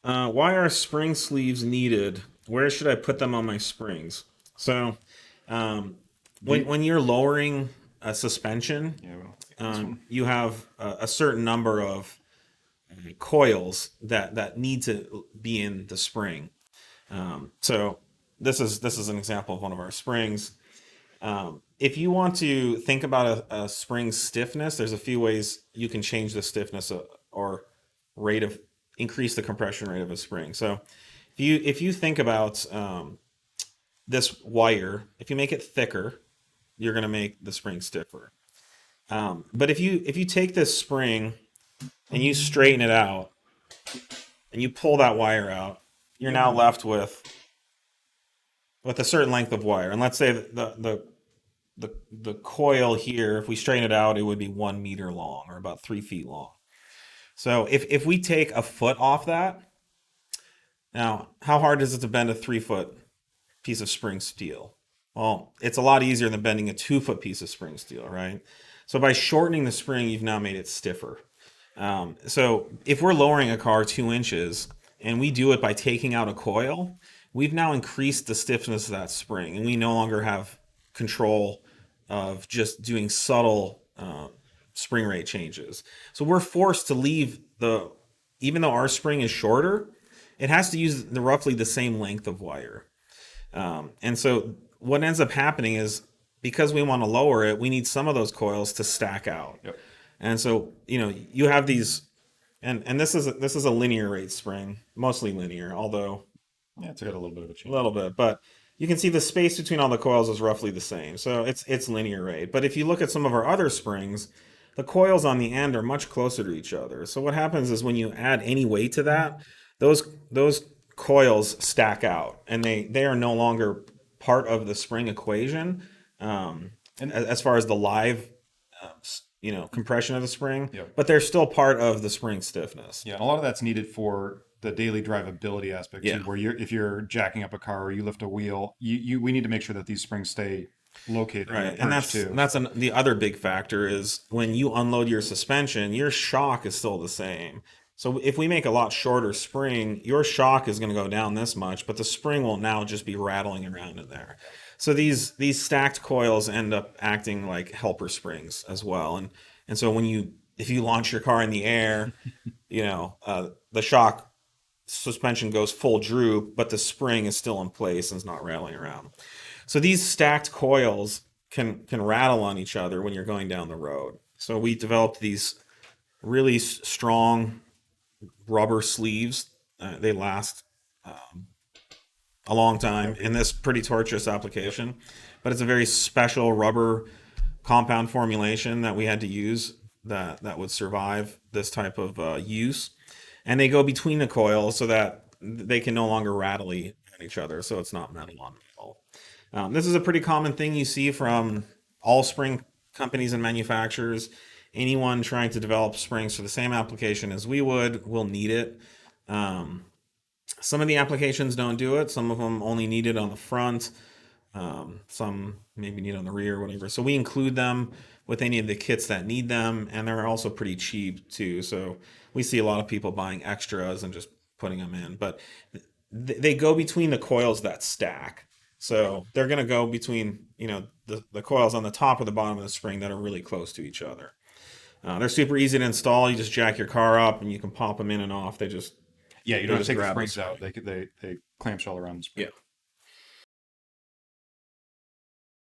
Why are spring sleeves needed? Where should I put them on my springs? So, um, Do you, when you're lowering a suspension, yeah, well, this one. you have a certain number of coils that need to be in the spring. So this is an example of one of our springs. If you want to think about a spring stiffness, there's a few ways you can change the stiffness or rate of increase the compression rate of a spring. So if you think about this wire, if you make it thicker, you're going to make the spring stiffer. But if you take this spring and you straighten it out and you pull that wire out, you're now left with a certain length of wire. And let's say the coil here, if we straighten it out, it would be 1 meter long or about 3 feet long. So if we take a foot off that, now how hard is it to bend a 3 foot piece of spring steel? Well, it's a lot easier than bending a 2 foot piece of spring steel, right? So by shortening the spring, you've now made it stiffer. So if we're lowering a car 2 inches and we do it by taking out a coil, we've now increased the stiffness of that spring, and we no longer have control of just doing subtle spring rate changes. So we're forced to leave even though our spring is shorter, it has to use roughly the same length of wire. And so what ends up happening is because we want to lower it, we need some of those coils to stack out. Yep. And so, you have these, and this is a linear rate spring, mostly linear, although Yeah, it's got a little bit of a a change. little bit, but you can see the space between all the coils is roughly the same. So it's linear rate. But if you look at some of our other springs, the coils on the end are much closer to each other. So what happens is when you add any weight to that, those coils stack out, and they are no longer part of the spring equation. And As far as the live, compression of the spring, Yep. but they're still part of the spring stiffness. yeah, and a lot of that's needed for the daily drivability aspect Yeah. too, where if you're jacking up a car or you lift a wheel, we need to make sure that these springs stay located in Right, the and perch too. the other big factor is when you unload your suspension, your shock is still the same. So if we make a lot shorter spring, your shock is going to go down this much, but the spring will now just be rattling around in there. So these stacked coils end up acting like helper springs as well, and so if you launch your car in the air, the shock suspension goes full droop, but the spring is still in place and is not rattling around. So these stacked coils can rattle on each other when you're going down the road. So we developed these really strong rubber sleeves. They last a long time in this pretty torturous application, but it's a very special rubber compound formulation that we had to use that would survive this type of use. And they go between the coils so that they can no longer rattle on each other, so it's not metal on metal. This is a pretty common thing you see from all spring companies and manufacturers. Anyone trying to develop springs for the same application as we would will need it. Some of the applications don't do it. Some of them only need it on the front. Some maybe need it on the rear, whatever. So we include them with any of the kits that need them, and they're also pretty cheap too. So we see a lot of people buying extras and just putting them in. But they go between the coils that stack. So they're going to go between the coils on the top or the bottom of the spring that are really close to each other. They're super easy to install. You just jack your car up and you can pop them in and off. Yeah, you They don't have just to take the grab springs the out. They clamshell around the spring. Yeah.